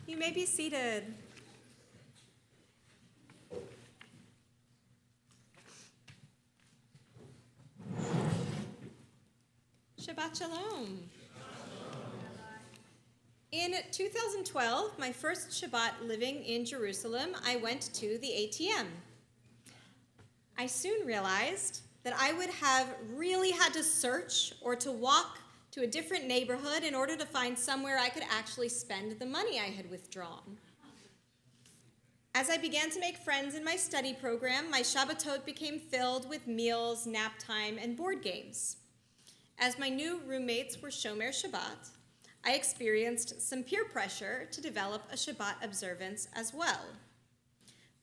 You may be seated. Shabbat Shalom. In 2012, my first Shabbat living in Jerusalem, I went to the ATM. I soon realized that I would have really had to search or to walk to a different neighborhood in order to find somewhere I could actually spend the money I had withdrawn. As I began to make friends in my study program, my Shabbatot became filled with meals, nap time, and board games. As my new roommates were Shomer Shabbat, I experienced some peer pressure to develop a Shabbat observance as well.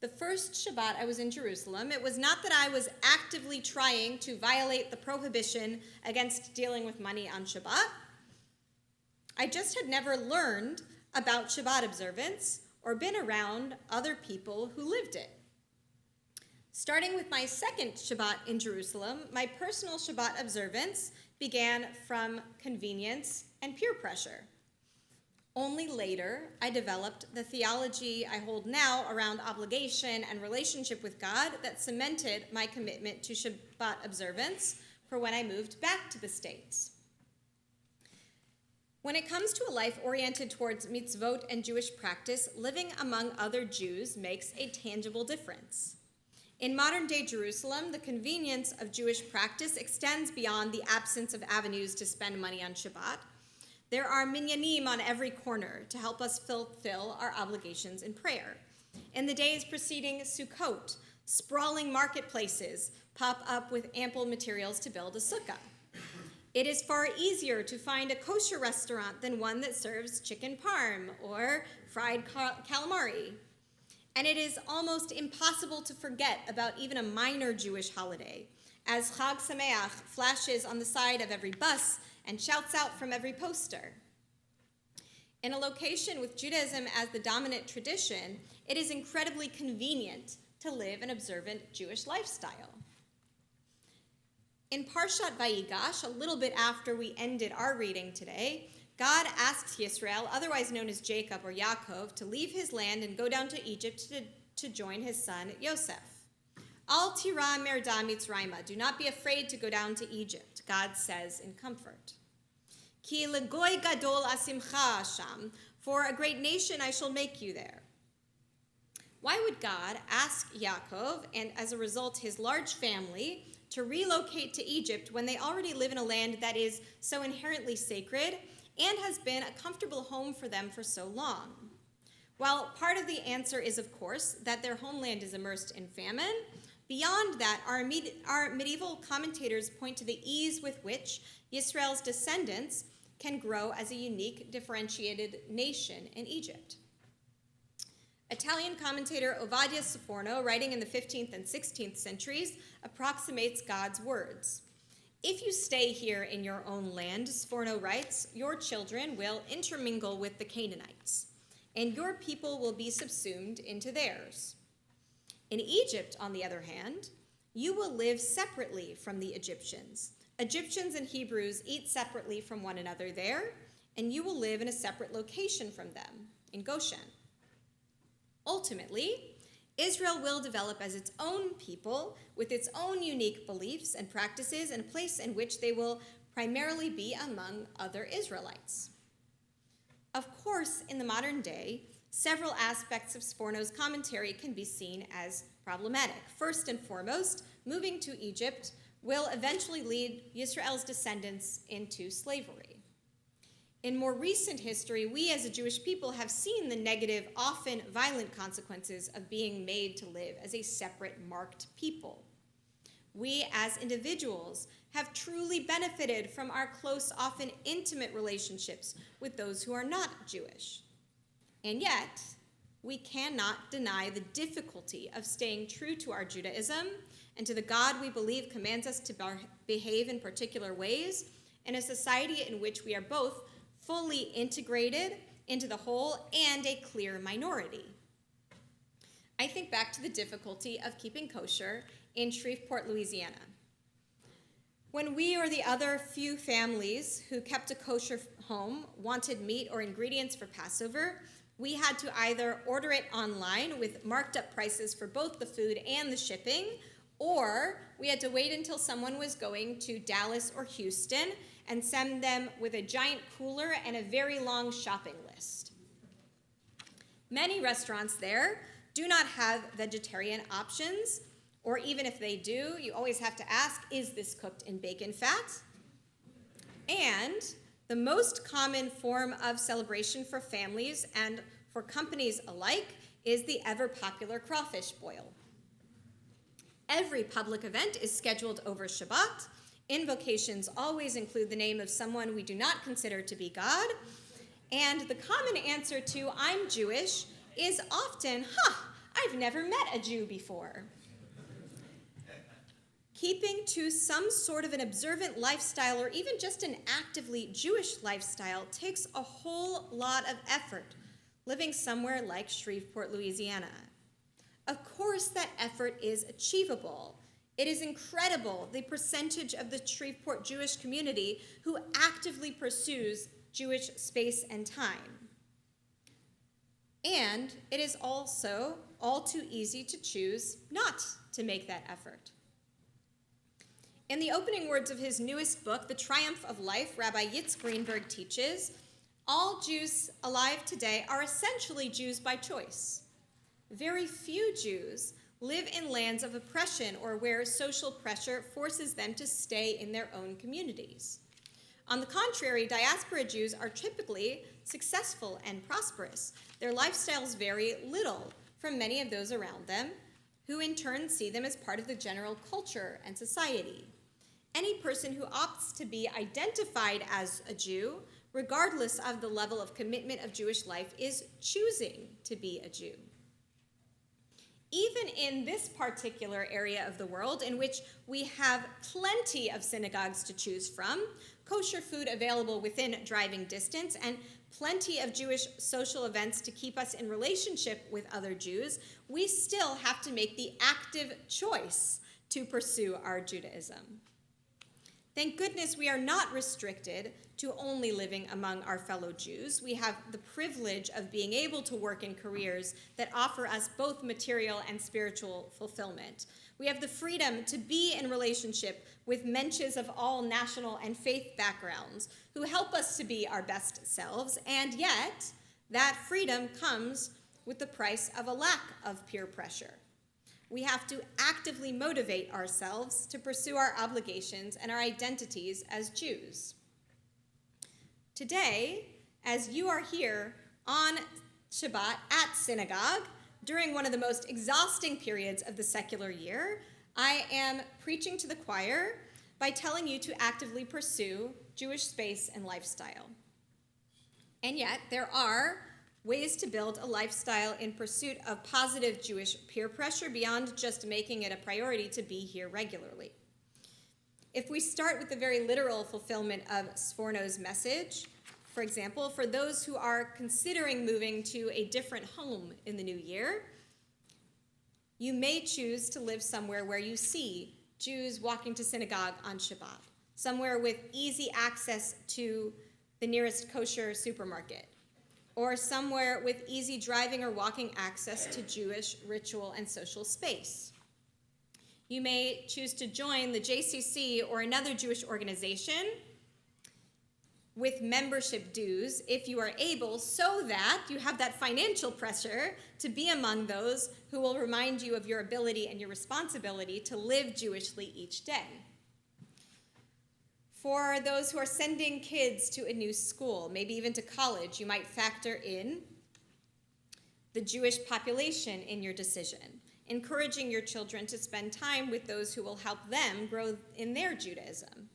The first Shabbat I was in Jerusalem, it was not that I was actively trying to violate the prohibition against dealing with money on Shabbat. I just had never learned about Shabbat observance or been around other people who lived it. Starting with my second Shabbat in Jerusalem, my personal Shabbat observance began from convenience and peer pressure. Only later, I developed the theology I hold now around obligation and relationship with God that cemented my commitment to Shabbat observance for when I moved back to the States. When it comes to a life oriented towards mitzvot and Jewish practice, living among other Jews makes a tangible difference. In modern-day Jerusalem, the convenience of Jewish practice extends beyond the absence of avenues to spend money on Shabbat. There are minyanim on every corner to help us fulfill our obligations in prayer. In the days preceding Sukkot, sprawling marketplaces pop up with ample materials to build a sukkah. It is far easier to find a kosher restaurant than one that serves chicken parm or fried calamari. And it is almost impossible to forget about even a minor Jewish holiday, as Chag Sameach flashes on the side of every bus and shouts out from every poster. In a location with Judaism as the dominant tradition, it is incredibly convenient to live an observant Jewish lifestyle. In Parashat Vayigash, a little bit after we ended our reading today, God asks Yisrael, otherwise known as Jacob or Yaakov, to leave his land and go down to Egypt to join his son Yosef. Al tira merda mitzrayma, do not be afraid to go down to Egypt, God says in comfort. Ki legoy gadol asimcha sham, for a great nation I shall make you there. Why would God ask Yaakov, and as a result his large family, to relocate to Egypt when they already live in a land that is so inherently sacred and has been a comfortable home for them for so long? While part of the answer is, of course, that their homeland is immersed in famine, beyond that, our medieval commentators point to the ease with which Yisrael's descendants can grow as a unique, differentiated nation in Egypt. Italian commentator Ovadia Sforno, writing in the 15th and 16th centuries, approximates God's words. If you stay here in your own land, Sforno writes, your children will intermingle with the Canaanites, and your people will be subsumed into theirs. In Egypt, on the other hand, you will live separately from the Egyptians. Egyptians and Hebrews eat separately from one another there, and you will live in a separate location from them, in Goshen. Ultimately, Israel will develop as its own people with its own unique beliefs and practices and a place in which they will primarily be among other Israelites. Of course, in the modern day, several aspects of Sforno's commentary can be seen as problematic. First and foremost, moving to Egypt will eventually lead Yisrael's descendants into slavery. In more recent history, we as a Jewish people have seen the negative, often violent consequences of being made to live as a separate, marked people. We as individuals have truly benefited from our close, often intimate relationships with those who are not Jewish. And yet, we cannot deny the difficulty of staying true to our Judaism and to the God we believe commands us to behave in particular ways in a society in which we are both fully integrated into the whole and a clear minority. I think back to the difficulty of keeping kosher in Shreveport, Louisiana. When we or the other few families who kept a kosher home wanted meat or ingredients for Passover, we had to either order it online with marked up prices for both the food and the shipping, or we had to wait until someone was going to Dallas or Houston and send them with a giant cooler and a very long shopping list. Many restaurants there do not have vegetarian options, or even if they do, you always have to ask, is this cooked in bacon fat? And the most common form of celebration for families and for companies alike is the ever-popular crawfish boil. Every public event is scheduled over Shabbat. Invocations always include the name of someone we do not consider to be God. And the common answer to "I'm Jewish" is often, I've never met a Jew before. Keeping to some sort of an observant lifestyle or even just an actively Jewish lifestyle takes a whole lot of effort, living somewhere like Shreveport, Louisiana. Of course, that effort is achievable. It is incredible the percentage of the Shreveport Jewish community who actively pursues Jewish space and time. And it is also all too easy to choose not to make that effort. In the opening words of his newest book, The Triumph of Life, Rabbi Yitz Greenberg teaches, all Jews alive today are essentially Jews by choice. Very few Jews live in lands of oppression or where social pressure forces them to stay in their own communities. On the contrary, diaspora Jews are typically successful and prosperous. Their lifestyles vary little from many of those around them, who in turn see them as part of the general culture and society. Any person who opts to be identified as a Jew, regardless of the level of commitment of Jewish life, is choosing to be a Jew. Even in this particular area of the world, in which we have plenty of synagogues to choose from, kosher food available within driving distance, and plenty of Jewish social events to keep us in relationship with other Jews, we still have to make the active choice to pursue our Judaism. Thank goodness we are not restricted to only living among our fellow Jews. We have the privilege of being able to work in careers that offer us both material and spiritual fulfillment. We have the freedom to be in relationship with mensches of all national and faith backgrounds who help us to be our best selves, and yet that freedom comes with the price of a lack of peer pressure. We have to actively motivate ourselves to pursue our obligations and our identities as Jews. Today, as you are here on Shabbat at synagogue, during one of the most exhausting periods of the secular year, I am preaching to the choir by telling you to actively pursue Jewish space and lifestyle. And yet, there are ways to build a lifestyle in pursuit of positive Jewish peer pressure beyond just making it a priority to be here regularly. If we start with the very literal fulfillment of Sforno's message, for example, for those who are considering moving to a different home in the new year, you may choose to live somewhere where you see Jews walking to synagogue on Shabbat, somewhere with easy access to the nearest kosher supermarket, or somewhere with easy driving or walking access to Jewish ritual and social space. You may choose to join the JCC or another Jewish organization with membership dues if you are able, so that you have that financial pressure to be among those who will remind you of your ability and your responsibility to live Jewishly each day. For those who are sending kids to a new school, maybe even to college, you might factor in the Jewish population in your decision, encouraging your children to spend time with those who will help them grow in their Judaism.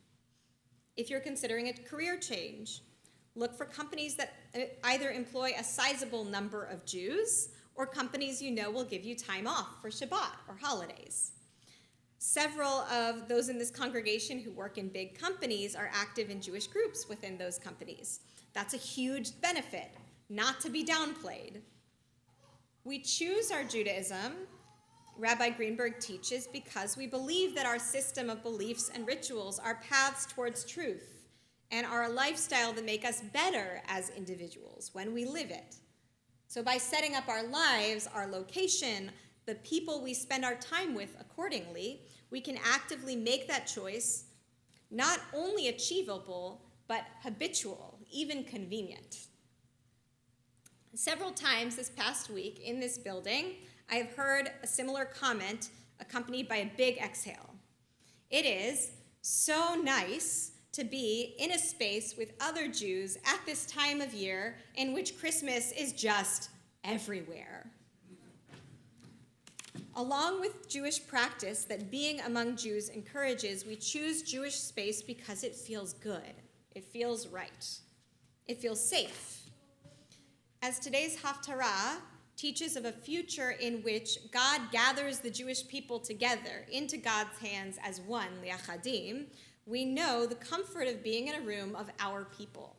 If you're considering a career change, look for companies that either employ a sizable number of Jews or companies you know will give you time off for Shabbat or holidays. Several of those in this congregation who work in big companies are active in Jewish groups within those companies. That's a huge benefit, not to be downplayed. We choose our Judaism, Rabbi Greenberg teaches, because we believe that our system of beliefs and rituals are paths towards truth and are a lifestyle that make us better as individuals when we live it. So by setting up our lives, our location, the people we spend our time with accordingly, we can actively make that choice not only achievable, but habitual, even convenient. Several times this past week in this building, I have heard a similar comment accompanied by a big exhale. It is so nice to be in a space with other Jews at this time of year in which Christmas is just everywhere. Along with Jewish practice that being among Jews encourages, we choose Jewish space because it feels good. It feels right. It feels safe. As today's Haftarah teaches of a future in which God gathers the Jewish people together into God's hands as one, liachadim, we know the comfort of being in a room of our people.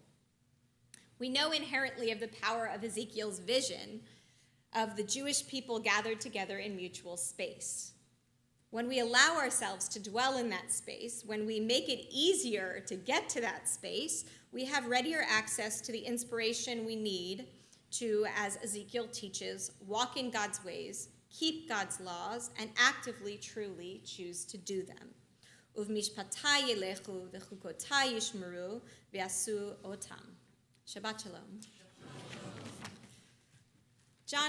We know inherently of the power of Ezekiel's vision of the Jewish people gathered together in mutual space. When we allow ourselves to dwell in that space, when we make it easier to get to that space, we have readier access to the inspiration we need to, as Ezekiel teaches, walk in God's ways, keep God's laws, and actively, truly choose to do them. Uvmishpatai yelechu v'chukotai yishmeru v'yasu otam. Shabbat shalom.